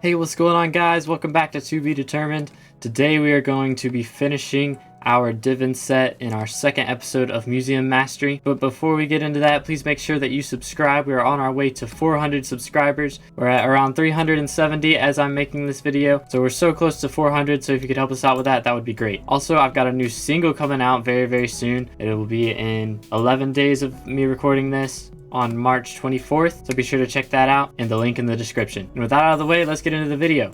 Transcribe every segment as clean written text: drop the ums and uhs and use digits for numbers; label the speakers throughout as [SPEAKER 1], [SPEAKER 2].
[SPEAKER 1] Hey, what's going on, guys? Welcome back to To Be Determined. Today we are going to be finishing our Divin set in our second episode of Museum Mastery. But before we get into that, please make sure that you subscribe. We are on our way to 400 subscribers. We're at around 370 as I'm making this video. So we're so close to 400, so if you could help us out with that, that would be great. Also, I've got a new single coming out very soon. It will be in 11 days of me recording this on March 24th, so be sure to check that out in the link in the description. And with that out of the way, let's get into the video.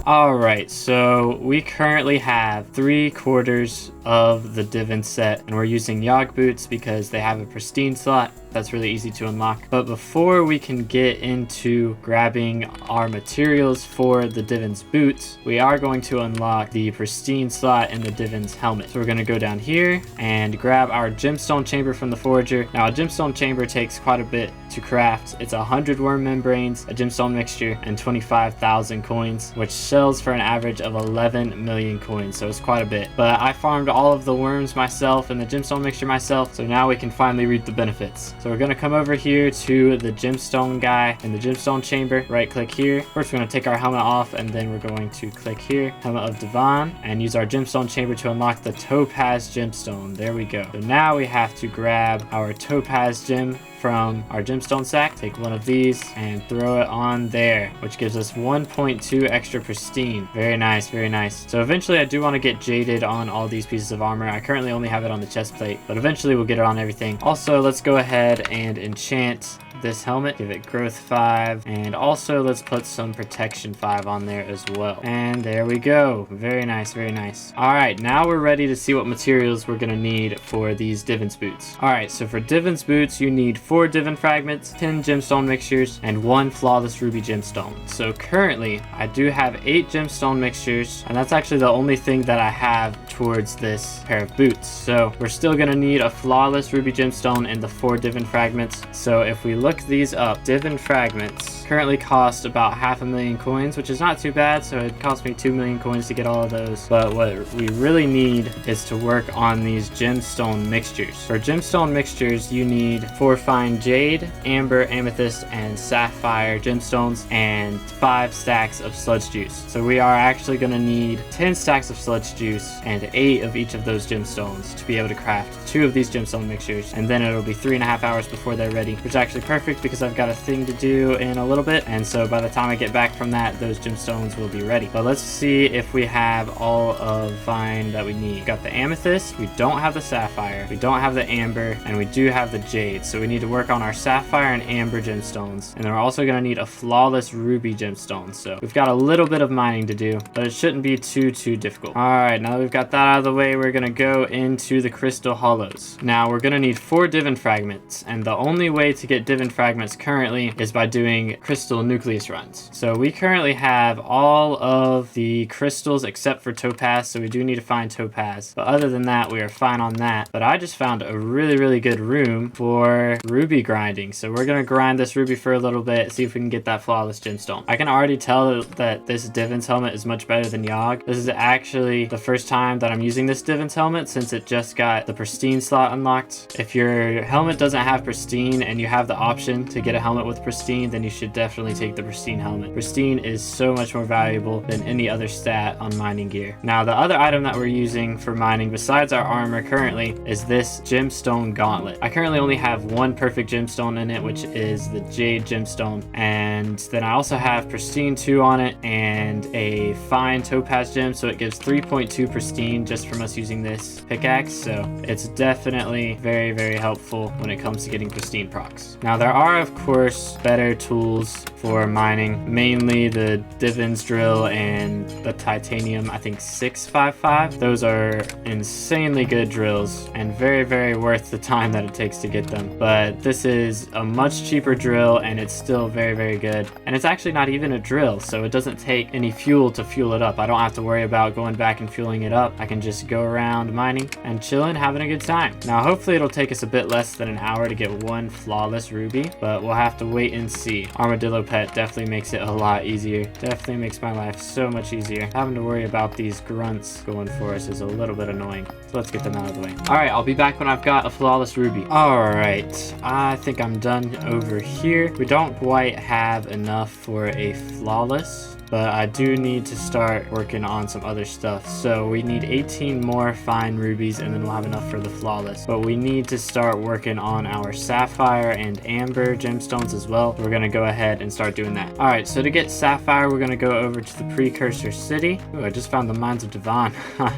[SPEAKER 1] Alright, so we currently have 3/4 of the Divin set, and we're using Yogg boots because they have a pristine slot. That's really easy to unlock. But before we can get into grabbing our materials for the Divin's boots, we are going to unlock the pristine slot in the Divin's helmet. So we're going to go down here and grab our gemstone chamber from the forager. Now, a gemstone chamber takes quite a bit to craft. It's 100 worm membranes, a gemstone mixture, and 25,000 coins, which sells for an average of 11 million coins. So it's quite a bit. But I farmed all of the worms myself and the gemstone mixture myself, so now we can finally reap the benefits. So we're going to come over here to the gemstone guy in the gemstone chamber, right click here. First we're going to take our helmet off, and then we're going to click here, helmet of Divan, and use our gemstone chamber to unlock the topaz gemstone. There we go. So now we have to grab our topaz gem from our gemstone sack, take one of these and throw it on there, which gives us 1.2 extra pristine. Very nice, very nice. So eventually I do want to get jaded on all these pieces of armor. I currently only have it on the chest plate, but eventually we'll get it on everything. Also, let's go ahead and enchant this helmet, give it growth 5, and also let's put some protection 5 on there as well. And there we go. Very nice, very nice. All right, now we're ready to see what materials we're gonna need for these Divin's boots. All right, so for Divin's boots, you need 4 Divin fragments, 10 gemstone mixtures, and 1 flawless ruby gemstone. So currently I do have 8 gemstone mixtures, and that's actually the only thing that I have towards this pair of boots. So we're still gonna need a flawless ruby gemstone and the 4 Divin fragments. So if we look these up, Divin fragments currently cost about 500,000 coins, which is not too bad. So it cost me 2 million coins to get all of those. But what we really need is to work on these gemstone mixtures. For gemstone mixtures, you need 4 fine jade, amber, amethyst, and sapphire gemstones, and 5 stacks of sludge juice. So we are actually going to need 10 stacks of sludge juice and 8 of each of those gemstones to be able to craft 2 of these gemstone mixtures, and then it'll be 3.5 hours before they're ready, which is actually perfect because I've got a thing to do in a little bit, and so by the time I get back from that, those gemstones will be ready. But let's see if we have all of fine that we need. We've got the amethyst, we don't have the sapphire, we don't have the amber, and we do have the jade. So we need to work on our sapphire and amber gemstones, and then we're also going to need a flawless ruby gemstone. So we've got a little bit of mining to do, but it shouldn't be too difficult. All right, now that we've got that out of the way, we're going to go into the crystal hollows. Now we're going to need 4 Divin fragments, and the only way to get Divin fragments currently is by doing crystal nucleus runs. So we currently have all of the crystals except for topaz, so we do need to find topaz, but other than that we are fine on that. But I just found a really good room for ruby grinding, so we're gonna grind this ruby for a little bit, see if we can get that flawless gemstone. I can already tell that this Divin's helmet is much better than Yogg. This is actually the first time that I'm using this Divin's helmet since it just got the pristine slot unlocked. If your helmet doesn't have pristine and you have the option to get a helmet with pristine, then you should definitely take the pristine helmet. Pristine is so much more valuable than any other stat on mining gear. Now, the other item that we're using for mining besides our armor currently is this gemstone gauntlet. I currently only have 1 perfect gemstone in it, which is the jade gemstone, and then I also have pristine 2 on it and a fine topaz gem, so it gives 3.2 pristine just from us using this pickaxe. So it's definitely very helpful when it comes to getting pristine procs. Now, there are of course better tools for mining, mainly the Divin's drill and the titanium, I think 655. Those are insanely good drills and very worth the time that it takes to get them. But this is a much cheaper drill, and it's still very good. And it's actually not even a drill, so it doesn't take any fuel to fuel it up. I don't have to worry about going back and fueling it up. I can just go around mining and chilling, having a good time. Now, hopefully it'll take us a bit less than an hour to get 1 flawless ruby. ruby, but we'll have to wait and see. Armadillo pet definitely makes it a lot easier. Definitely makes my life so much easier. Having to worry about these grunts going for us is a little bit annoying. So let's get them out of the way. All right, I'll be back when I've got a flawless ruby. All right, I think I'm done over here. We don't quite have enough for a flawless, but I do need to start working on some other stuff. So we need 18 more fine rubies and then we'll have enough for the flawless. But we need to start working on our sapphire and amber gemstones as well. We're gonna go ahead and start doing that. All right, so to get sapphire, we're gonna go over to the precursor city. Ooh, I just found the mines of Devon.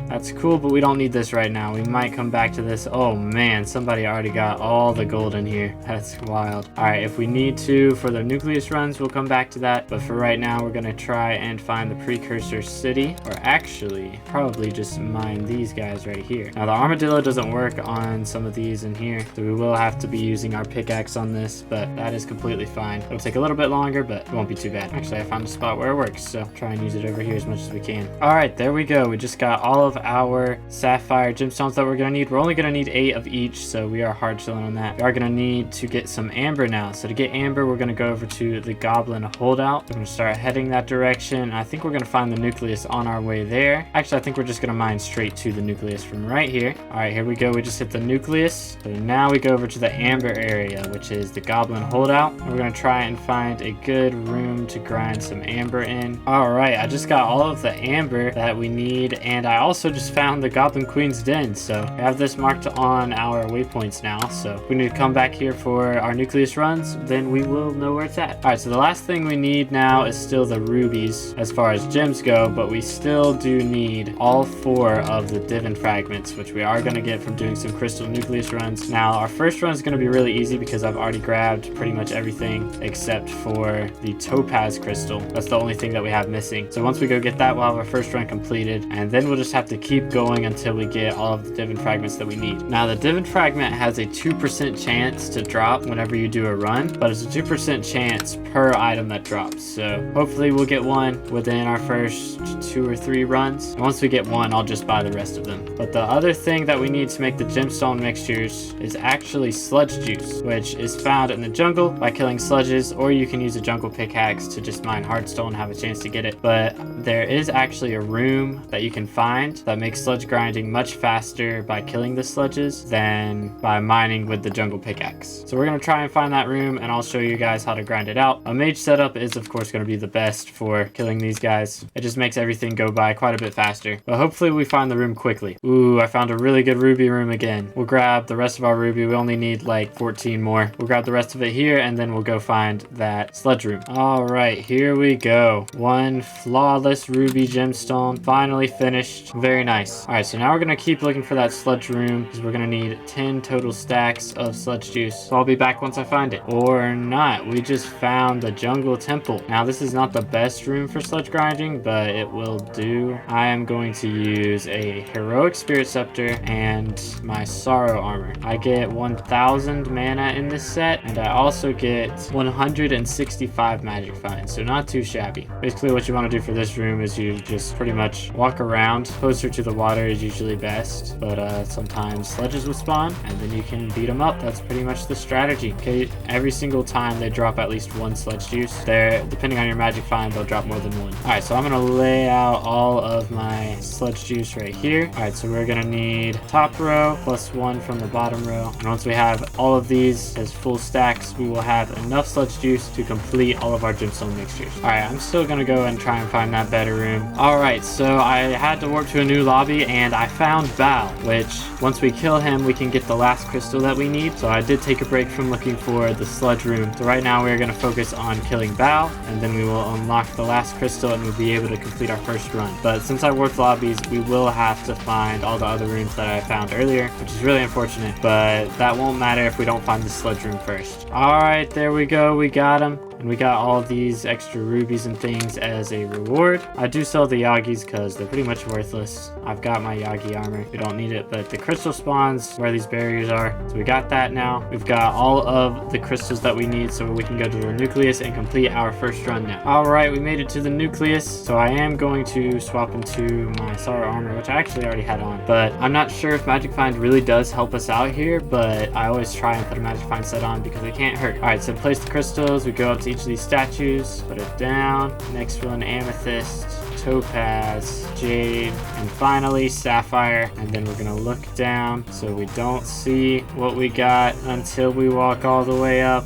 [SPEAKER 1] That's cool, but we don't need this right now. We might come back to this. Oh man, somebody already got all the gold in here. That's wild. All right, if we need to for the nucleus runs, we'll come back to that. But for right now, we're gonna try and find the precursor city, or actually probably just mine these guys right here. Now the armadillo doesn't work on some of these in here, so we will have to be using our pickaxe on this, but that is completely fine. It'll take a little bit longer, but it won't be too bad. Actually, I found a spot where it works, so try and use it over here as much as we can. All right, there we go. We just got all of our sapphire gemstones that we're gonna need. We're only gonna need 8 of each, so we are hard chilling on that. We are gonna need to get some amber now. So to get amber, we're gonna go over to the goblin holdout. We're gonna start heading that direction. I think we're gonna find the nucleus on our way there. Actually, I think we're just gonna mine straight to the nucleus from right here. All right, here we go. We just hit the nucleus. So now we go over to the amber area, which is the goblin holdout. We're gonna try and find a good room to grind some amber in. All right, I just got all of the amber that we need, and I also just found the goblin queen's den. So we have this marked on our waypoints now. So if we need to come back here for our nucleus runs, then we will know where it's at. All right, so the last thing we need now is still the rubies as far as gems go, but we still do need all 4 of the divin fragments, which we are going to get from doing some crystal nucleus runs. Now our first run is going to be really easy because I've already grabbed pretty much everything except for the topaz crystal. That's the only thing that we have missing. So once we go get that, we'll have our first run completed, and then we'll just have to keep going until we get all of the divin fragments that we need. Now the divin fragment has a 2% chance to drop whenever you do a run, but it's a 2% chance per item that drops. So hopefully we'll get one within our first 2 or 3 runs. And once we get one, I'll just buy the rest of them. But the other thing that we need to make the gemstone mixtures is actually sludge juice, which is found in the jungle by killing sludges, or you can use a jungle pickaxe to just mine hardstone and have a chance to get it. But there is actually a room that you can find that makes sludge grinding much faster by killing the sludges than by mining with the jungle pickaxe. So we're going to try and find that room, and I'll show you guys how to grind it out. A mage setup is of course going to be the best for killing these guys. It just makes everything go by quite a bit faster. But hopefully we find the room quickly. Ooh, I found a really good ruby room again. We'll grab the rest of our ruby. We only need like 14 more. We'll grab the rest of it here, and then we'll go find that sludge room. All right, here we go. One flawless ruby gemstone finally finished. Very nice. All right, so now we're gonna keep looking for that sludge room because we're gonna need 10 total stacks of sludge juice. So I'll be back once I find it. Or not. We just found the jungle temple. Now this is not the best room for sludge grinding, but it will do. I am going to use a heroic spirit scepter and my sorrow armor. I get 1000 mana in this set, and I also get 165 magic finds, so not too shabby. Basically what you want to do for this room is you just pretty much walk around. Closer to the water is usually best, but sometimes sludges will spawn and then you can beat them up. That's pretty much the strategy. Okay, every single time they drop at least 1 sludge juice. There, depending on your magic find, they'll drop more than 1. All right, so I'm gonna lay out all of my sludge juice right here. All right, so we're gonna need top row plus 1 from the bottom row, and once we have all of these as full stacks, we will have enough sludge juice to complete all of our gemstone mixtures. All right, I'm still gonna go and try and find that better room. All right, so I had to warp to a new lobby, and I found Bao, which once we kill him, we can get the last crystal that we need. So I did take a break from looking for the sludge room. So right now we're gonna focus on killing Bao, and then we will unlock the last crystal and we'll be able to complete our first run. But since I warped lobbies, we will have to find all the other rooms that I found earlier, which is really unfortunate, but that won't matter if we don't find the sludge room first. All right, there we go. We got him. And we got all these extra rubies and things as a reward. I do sell the Yagis because they're pretty much worthless. I've got my Yagi armor. We don't need it, but the crystal spawns where these barriers are. So we got that now. We've got all of the crystals that we need so we can go to the nucleus and complete our first run now. All right, we made it to the nucleus. So I am going to swap into my Sara armor, which I actually already had on, but I'm not sure if Magic Find really does help us out here, but I always try and put a Magic Find set on because it can't hurt. All right, so place the crystals. We go up to each of these statues, put it down. Next one, amethyst, topaz, jade, and finally sapphire. And then we're gonna look down so we don't see what we got until we walk all the way up.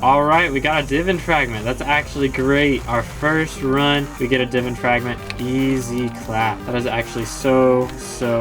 [SPEAKER 1] All right, we got a Divin fragment. That's actually great. Our first run, we get a Divin fragment. Easy clap. That is actually so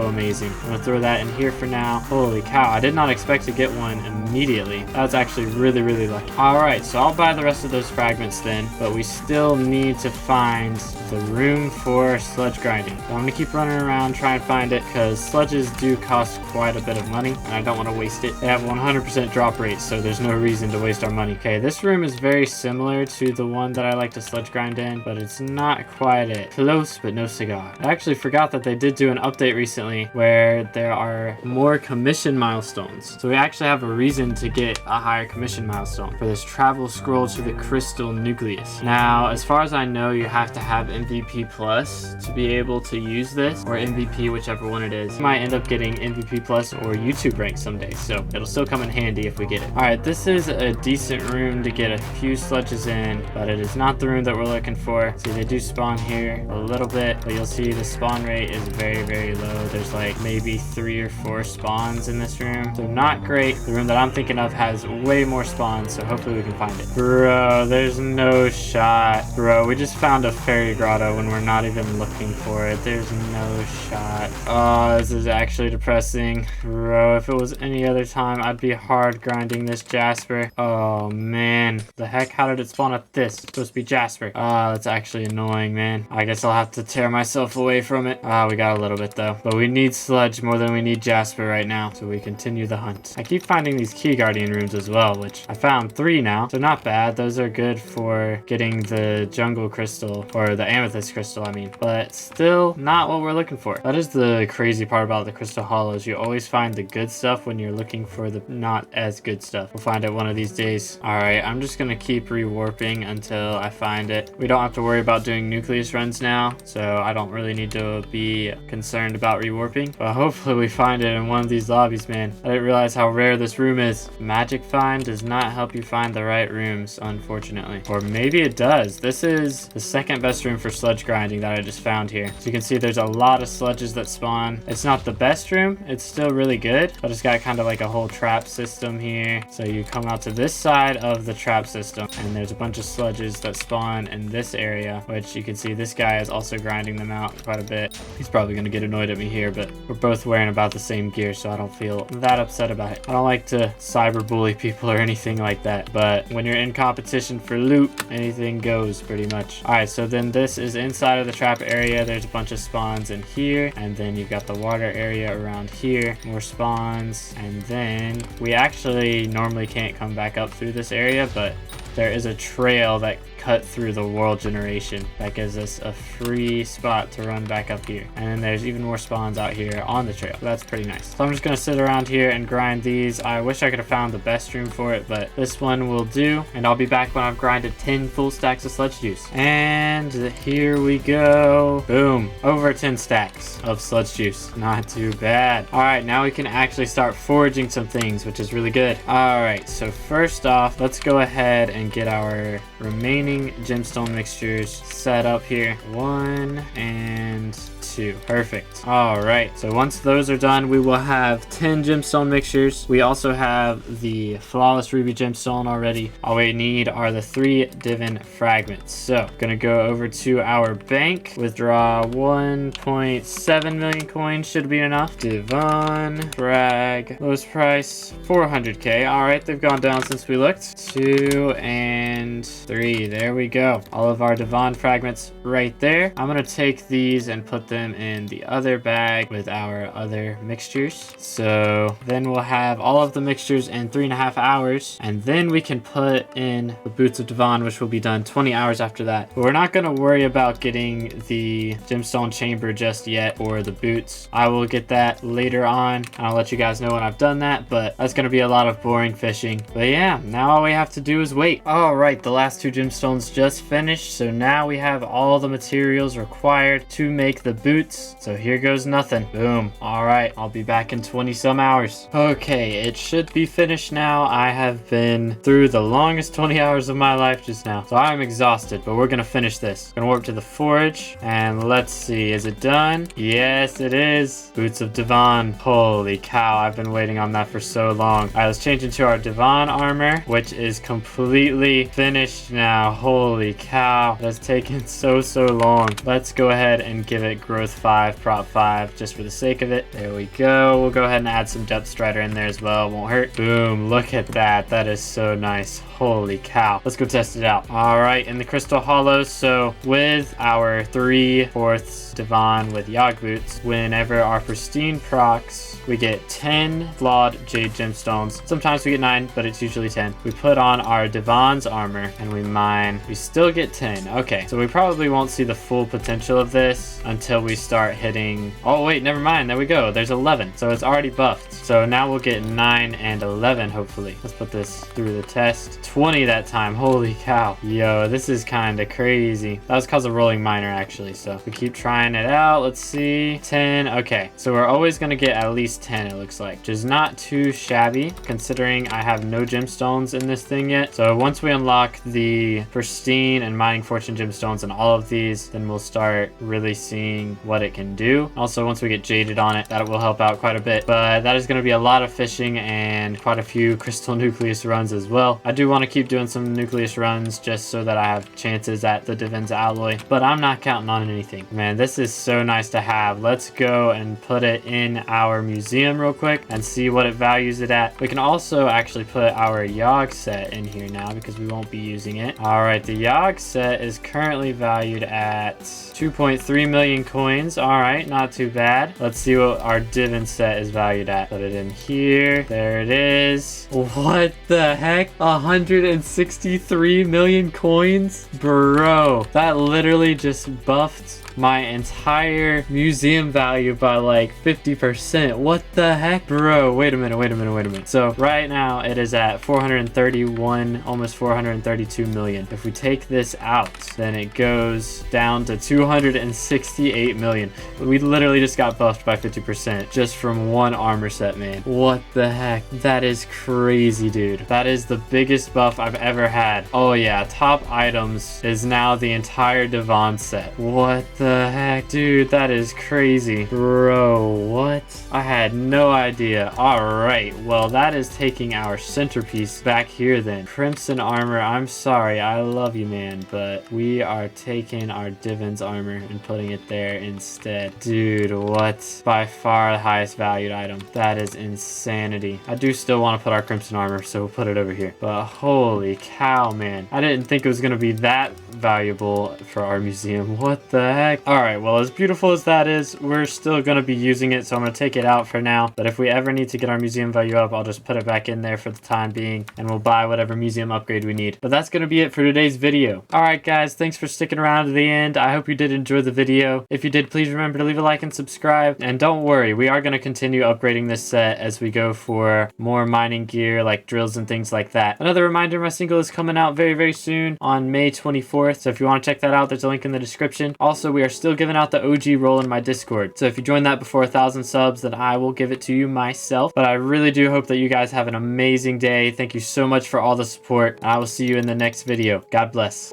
[SPEAKER 1] amazing. I'm gonna throw that in here for now. Holy cow, I did not expect to get one immediately. That's actually really lucky. All right, so I'll buy the rest of those fragments then, but we still need to find the room for sludge grinding. So I'm gonna keep running around, try and find it, because sludges do cost quite a bit of money, and I don't want to waste it. They have 100% drop rate, so there's no reason to waste our money. Okay, this room is very similar to the one that I like to sludge grind in, but it's not quite it. Close, but no cigar. I actually forgot that they did do an update recently where there are more commission milestones. So we actually have a reason to get a higher commission milestone for this travel scroll to the crystal nucleus. Now, as far as I know, you have to have MVP plus to be able to use this, or MVP, whichever one it is. You might end up getting MVP plus or YouTube rank someday, so it'll still come in handy if we get it. All right, this is a decent room to get a few sludges in, but it is not the room that we're looking for. See, they do spawn here a little bit, but you'll see the spawn rate is very low. There's like maybe 3 or 4 spawns in this room, so not great. The room that I'm thinking of has way more spawns, so hopefully we can find it. Bro, there's no shot. Bro, we just found a fairy grotto when we're not even looking for it. There's no shot. Oh, this is actually depressing. Bro, if it was any other time, I'd be hard grinding this Jasper. Oh man, the heck, how did it spawn at this? It's supposed to be Jasper. Ah, that's actually annoying, man. I guess I'll have to tear myself away from it. Ah, we got a little bit though, but we need sludge more than we need Jasper right now, so we continue the hunt. I keep finding these key guardian rooms as well, which I found 3 now, so not bad. Those are good for getting the jungle crystal, or the amethyst crystal, I mean, but still not what we're looking for. That is the crazy part about the crystal hollows. You always find the good stuff when you're looking for the not as good stuff. We'll find it one of these days. All right, I'm just gonna keep rewarping until I find it. We don't have to worry about doing nucleus runs now, so I don't really need to be concerned about rewarping, but hopefully we find it in one of these lobbies, man. I didn't realize how rare this room is. Magic Find does not help you find the right rooms, unfortunately. Or maybe it does. This is the second best room for sludge grinding that I just found here. So you can see there's a lot of sludges that spawn. It's not the best room. It's still really good, but it's got kind of like a whole trap system here. So you come out to this side of the trap system, and there's a bunch of sludges that spawn in this area, which you can see this guy is also grinding them out quite a bit. He's probably going to get annoyed at me here, but we're both wearing about the same gear, so I don't feel that upset about it. I don't like to cyberbully people or anything like that, but when you're in competition for loot, anything goes pretty much. All right, so then this is inside of the trap area. There's a bunch of spawns in here, and then you've got the water area around here, more spawns, and then we actually normally can't come back up through this area, but there is a trail that cut through the world generation that gives us a free spot to run back up here. And then there's even more spawns out here on the trail, so that's pretty nice. So I'm just gonna sit around here and grind these. I wish I could have found the best room for it, but this one will do, and I'll be back when I've grinded 10 full stacks of sludge juice. And here we go. Boom, over 10 stacks of sludge juice. Not too bad. All right, now we can actually start foraging some things, which is really good. All right, so first off, let's go ahead and get our remaining gemstone mixtures set up here. 1 and 2. Perfect. All right, so once those are done, we will have 10 gemstone mixtures. We also have the flawless ruby gemstone already. All we need are the 3 divin fragments. So gonna go over to our bank, withdraw 1.7 million coins, should be enough. Divine frag, lowest price 400k. All right, they've gone down since we looked. 2 and 3. There we go. All of our Devon fragments right there. I'm gonna take these and put them in the other bag with our other mixtures. So then we'll have all of the mixtures in 3.5 hours, and then we can put in the Boots of Devon, which will be done 20 hours after that. But we're not gonna worry about getting the gemstone chamber just yet, or the boots. I will get that later on, and I'll let you guys know when I've done that, but that's gonna be a lot of boring fishing. But yeah, now all we have to do is wait. All right, the last 2 gemstones just finished, so now we have all the materials required to make the boots. So here goes nothing. Boom. All right, I'll be back in 20 some hours. Okay, it should be finished now. I have been through the longest 20 hours of my life just now, so I'm exhausted, but we're gonna finish this. Gonna warp to the forge, and let's see, is it done? Yes, it is. Boots of Devon. Holy cow, I've been waiting on that for so long. All right, let's change into our Devon armor, which is completely finished now. Holy cow, that's taken so long. Let's go ahead and give it growth 5, prop 5, just for the sake of it. There we go. We'll go ahead and add some depth strider in there as well. Won't hurt. Boom, look at that. That is so nice. Holy cow. Let's go test it out. All right, in the crystal hollows, so with our 3/4 Devon with Yogg boots, whenever our pristine procs, we get 10 flawed jade gemstones. Sometimes we get 9, but it's usually 10. We put on our Devon's armor and we mine. We still get 10. Okay, so we probably won't see the full potential of this until we start hitting... Oh wait, never mind. There we go. There's 11. So it's already buffed. So now we'll get 9 and 11, hopefully. Let's put this through the test. 20 that time. Holy cow. Yo, this is kind of crazy. That was because of rolling miner, actually. So we keep trying it out. Let's see. 10. Okay, so we're always going to get at least 10, it looks like, which is not too shabby considering I have no gemstones in this thing yet. So once we unlock the pristine and mining fortune gemstones and all of these, then we'll start really seeing what it can do. Also, once we get jaded on it, that will help out quite a bit. But that is going to be a lot of fishing and quite a few crystal nucleus runs as well. I do want to keep doing some nucleus runs just so that I have chances at the Divin's alloy, but I'm not counting on anything. Man, this is so nice to have. Let's go and put it in our museum real quick and see what it values it at. We can also actually put our Yogg set in here now because we won't be using it. All right, the Yogg set is currently valued at 2.3 million coins. All right, not too bad. Let's see what our Divin set is valued at. Put it in here. There it is. What the heck? 163 million coins? Bro, that literally just buffed my entire museum value by like 50%. What the heck? Bro, wait a minute. So right now it is at 431, almost 432 million. If we take this out, then it goes down to 268 million. We literally just got buffed by 50% just from one armor set, man. What the heck? That is crazy, dude. That is the biggest buff I've ever had. Oh yeah, top items is now the entire Devon set. What the heck? Dude, that is crazy. Bro, what? I had no idea. Alright, well that is taking our centerpiece back here then. Crimson armor, I'm sorry, I love you, man, but we are taking our Divin's armor and putting it there instead. Dude, what? By far the highest valued item. That is insanity. I do still want to put our crimson armor, so we'll put it over here. But holy cow, man. I didn't think it was going to be that valuable for our museum. What the heck? Alright, well as beautiful as that is, we're still going to be using it, so I'm going to take it out for now. But if we ever need to get our museum value up, I'll just put it back in there for the time being, and we'll buy whatever museum upgrade we need. But that's going to be it for today's video. Alright guys, thanks for sticking around to the end. I hope you did enjoy the video. If you did, please remember to leave a like and subscribe. And don't worry, we are going to continue upgrading this set as we go for more mining gear like drills and things like that. Another reminder, my single is coming out very soon on May 24th, so if you want to check that out, there's a link in the description. Also, we are still giving out the OG role in my Discord, so if you join that before 1,000 subs, then I will give it to you myself. But I really do hope that you guys have an amazing day. Thank you so much for all the support, and I will see you in the next video. God bless.